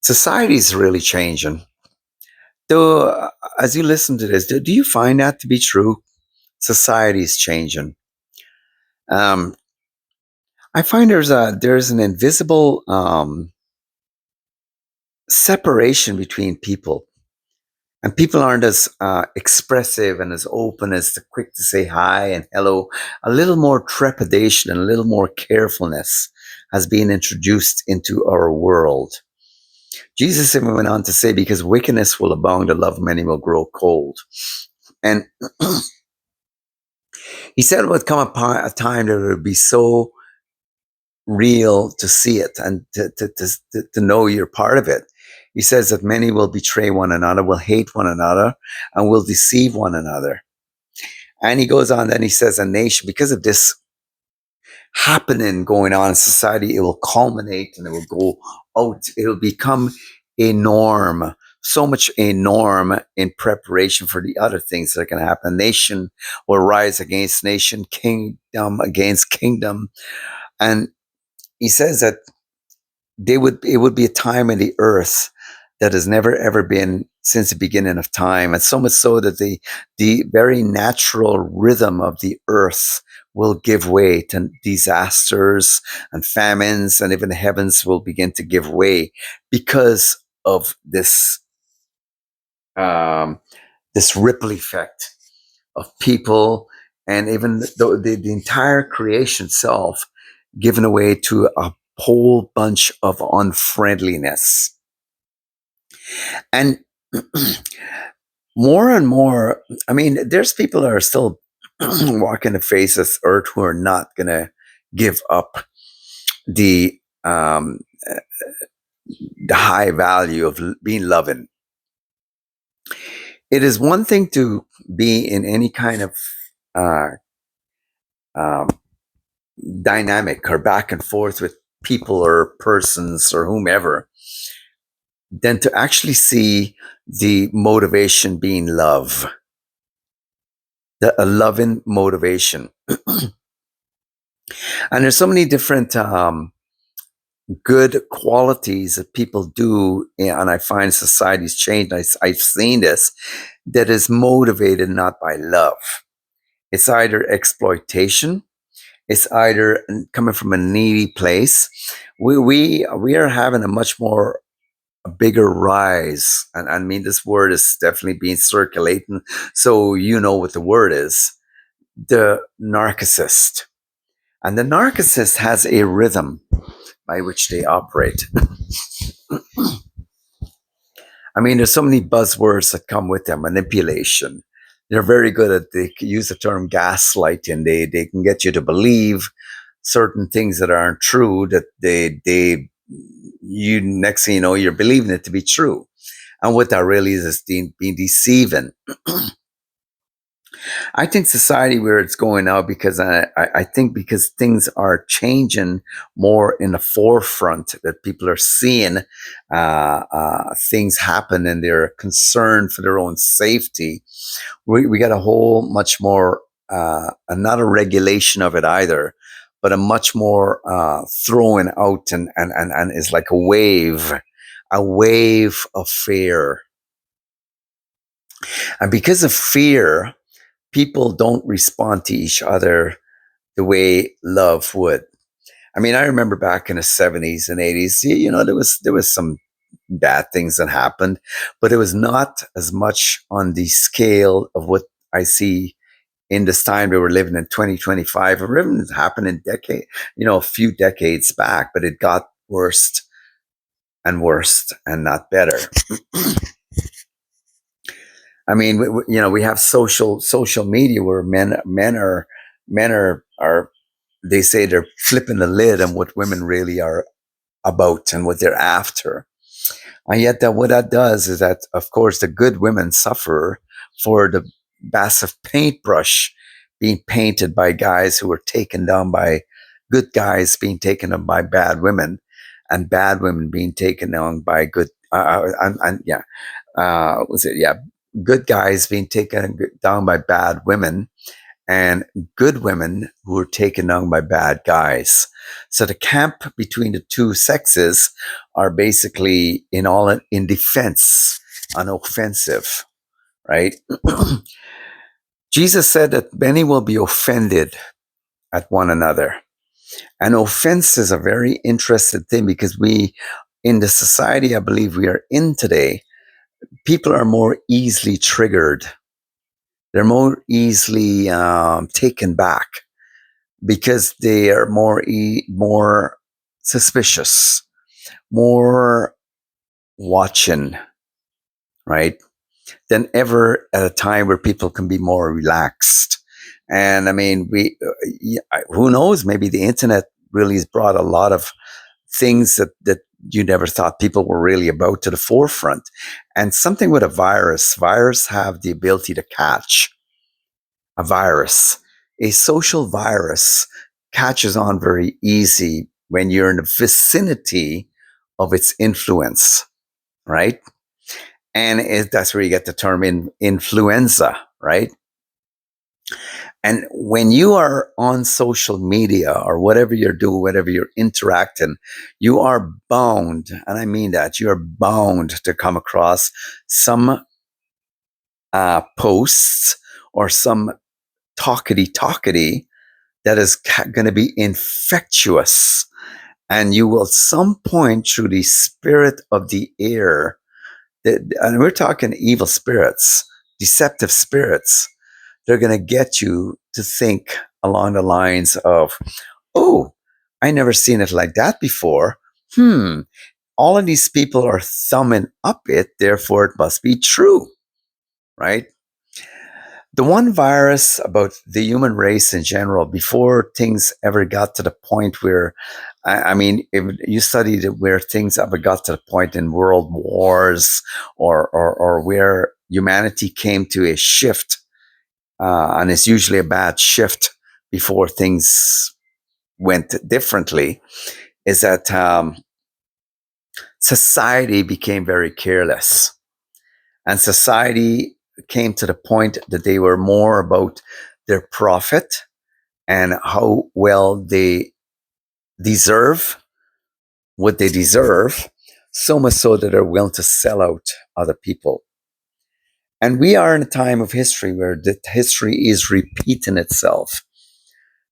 Society is really changing. Though, as you listen to this, do you find that to be true? Society is changing. Um, I find there's an invisible separation between people, and people aren't as expressive and as open as the quick to say hi and hello. A little more trepidation and a little more carefulness has been introduced into our world. Jesus even went on to say, because wickedness will abound, the love of many will grow cold. And he said it would come upon a time that it would be so real to see it and to know you're part of it. He says that many will betray one another, will hate one another, and will deceive one another. And he goes on, then he says, a nation, because of this happening going on in society, it will culminate and it will go out. It will become a norm, so much a norm in preparation for the other things that are going to happen. Nation will rise against nation, kingdom against kingdom. And he says that it would be a time in the earth that has never ever been since the beginning of time, and so much so that the very natural rhythm of the earth will give way to disasters and famines, and even the heavens will begin to give way because of um, this ripple effect of people, and even the entire creation itself given away to a whole bunch of unfriendliness. And more and more, I mean, there's people that are still walking the face of this earth who are not going to give up the um, the high value of being loving. It is one thing to be in any kind of uh, um, dynamic or back and forth with people or persons or whomever, than to actually see the motivation being love, a loving motivation. And there's so many different good qualities that people do, and I find society's changed. I've seen this, that is motivated not by love. It's either exploitation. It's either coming from a needy place. We are having a much more a bigger rise, and I mean this word is definitely being circulating, so you know what the word is: the narcissist. And the narcissist has a rhythm by which they operate. I mean, there's so many buzzwords that come with them. Manipulation. They're very good at, they use the term gaslighting. They can get you to believe certain things that aren't true, that you, next thing you know, you're believing it to be true. And what that really is being deceiving. I think society where it's going now, because I think because things are changing more in the forefront, that people are seeing things happen and they're concerned for their own safety. We got a whole much more, not a regulation of it either, but a much more throwing out, and is like a wave of fear. And because of fear, people don't respond to each other the way love would. I mean, I remember back in the 70s and 80s, you know, there was some bad things that happened, but it was not as much on the scale of what I see in this time we were living in 2025. It happened in a few decades back, but it got worse and worse and not better. I mean, we have social media where men are they say they're flipping the lid on what women really are about and what they're after. And yet what that does is that, of course, the good women suffer for the massive paintbrush being painted by guys who are taken down by good guys, being taken down by bad women, and bad women being taken down by good, was it? Yeah. Good guys being taken down by bad women, and good women who are taken down by bad guys. So the camp between the two sexes are basically in defense, on offensive, right? Jesus said that many will be offended at one another. And offense is a very interesting thing because in the society I believe we are in today, people are more easily triggered. They're more easily taken back because they are more suspicious, more watching, right? Than ever at a time where people can be more relaxed. And I mean, who knows? Maybe the internet really has brought a lot of things that you never thought people were really about to the forefront. And something with a virus have the ability to catch a virus. A social virus catches on very easy when you're in the vicinity of its influence, right? And that's where you get the term influenza, right? And when you are on social media or whatever you're doing, whatever you're interacting, you are bound, and I mean that, you are bound to come across some posts or some talkity that is going to be infectious. And you will, some point through the spirit of the air, and we're talking evil spirits, deceptive spirits, they're going to get you to think along the lines of, oh, I never seen it like that before. All of these people are thumbing up it, therefore it must be true, right? The one virus about the human race in general, before things ever got to the point where, I mean, if you studied where things ever got to the point in world wars or where humanity came to a shift, and it's usually a bad shift before things went differently, is that society became very careless. And society came to the point that they were more about their profit and how well they deserve what they deserve, so much so that they're willing to sell out other people. And we are in a time of history where the history is repeating itself.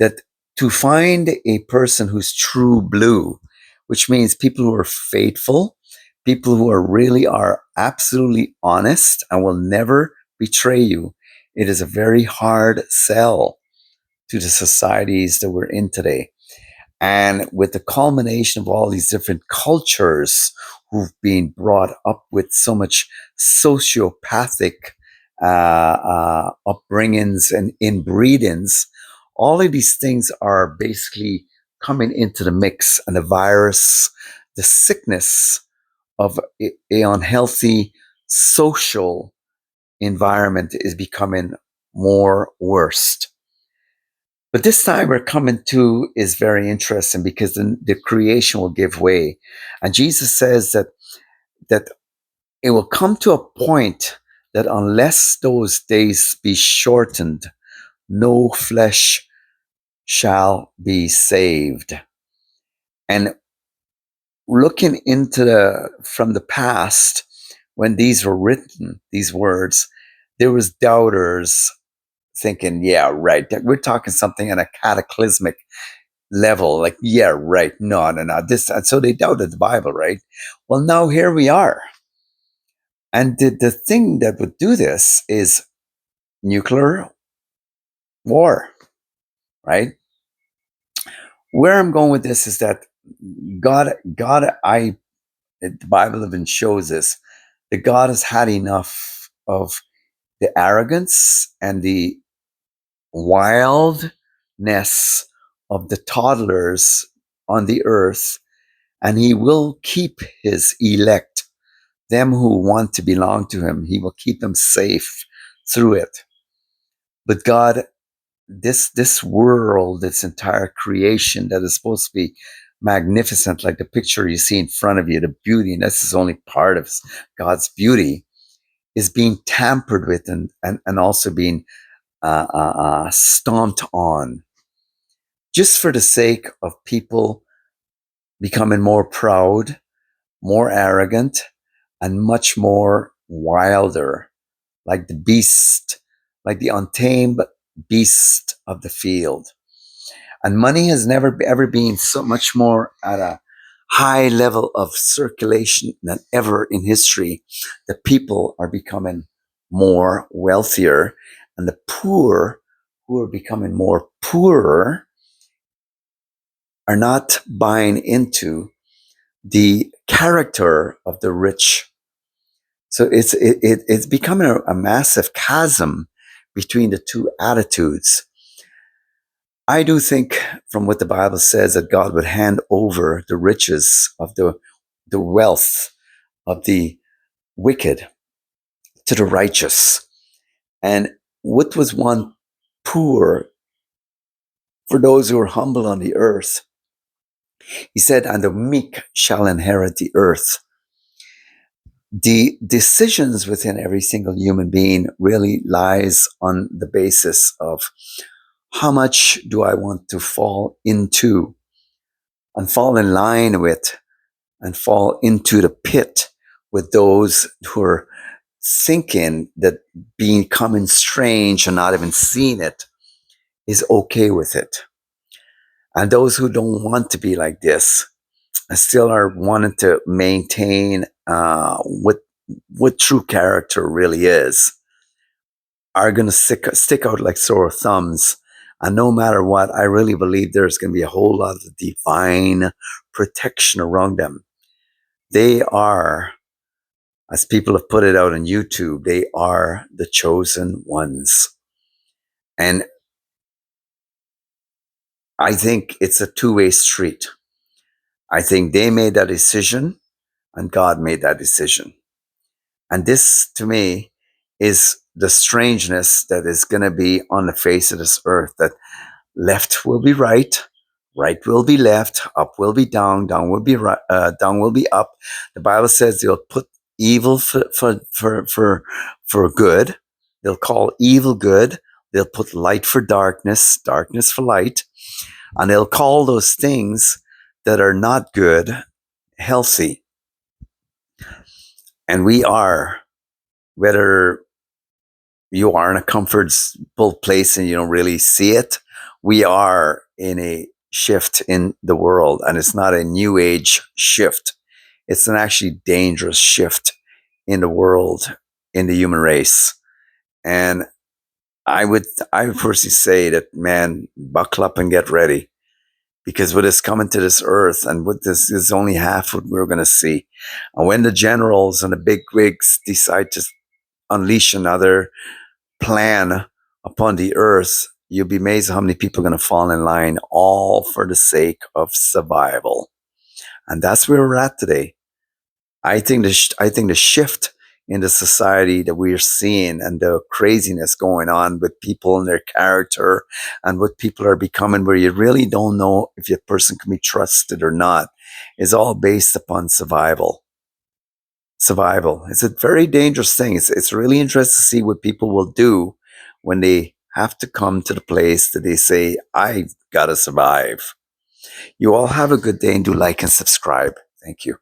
That to find a person who's true blue, which means people who are faithful, people who are absolutely honest and will never betray you, it is a very hard sell to the societies that we're in today. And with the culmination of all these different cultures who've been brought up with so much sociopathic upbringings and inbreedings, all of these things are basically coming into the mix. And the virus, the sickness of a unhealthy social environment is becoming more worst. But this time we're coming to is very interesting because the creation will give way. And Jesus says that it will come to a point that unless those days be shortened, no flesh shall be saved. And looking from the past, when these were written, these words, there was doubters thinking, yeah, right. We're talking something on a cataclysmic level, like, yeah, right. No. This, and so they doubted the Bible, right? Well, now here we are. And the thing that would do this is nuclear war, right? Where I'm going with this is that the Bible even shows us that God has had enough of the arrogance and the wildness of the toddlers on the earth, and he will keep his elect, them who want to belong to him. He will keep them safe through it. But God, this world, this entire creation that is supposed to be magnificent, like the picture you see in front of you, the beauty, and this is only part of God's beauty, is being tampered with and also being stomped on. just for the sake of people becoming more proud, more arrogant, and much more wilder, like the beast, like the untamed beast of the field. And money has never ever been so much more at a high level of circulation than ever in history. The people are becoming more wealthier, and the poor, who are becoming more poorer, are not buying into the character of the rich. So it's becoming a massive chasm between the two attitudes. I do think, from what the Bible says, that God would hand over the riches of the wealth of the wicked to the righteous. And what was one poor for those who are humble on the earth? He said, and the meek shall inherit the earth. The decisions within every single human being really lies on the basis of how much do I want to fall into and fall in line with and fall into the pit with those who are thinking that becoming strange and not even seeing it is okay with it. And those who don't want to be like this still are wanting to maintain what true character really is, are going to stick out like sore thumbs. And no matter what, I really believe there's going to be a whole lot of divine protection around them. They are, as people have put it out on YouTube, they are the chosen ones. And I think it's a two-way street. I think they made that decision and God made that decision. And this, to me, is the strangeness that is going to be on the face of this earth, that left will be right, right will be left, up will be down, down will be right, down will be up. The Bible says they'll put evil for good. They'll call evil good. They'll put light for darkness, darkness for light, and they'll call those things that are not good healthy. And we are, whether you are in a comfortable place and you don't really see it, we are in a shift in the world, and it's not a new age shift. It's an actually dangerous shift in the world, in the human race. And I would personally say that, man, buckle up and get ready, because what is coming to this earth and what this is only half what we're going to see. And when the generals and the big wigs decide to unleash another plan upon the earth, you'll be amazed how many people are going to fall in line, all for the sake of survival. And that's where we're at today. I think the shift in the society that we are seeing, and the craziness going on with people and their character and what people are becoming, where you really don't know if your person can be trusted or not, is all based upon survival. Survival. It's a very dangerous thing. It's really interesting to see what people will do when they have to come to the place that they say, I gotta survive. You all have a good day, and do like and subscribe. Thank you.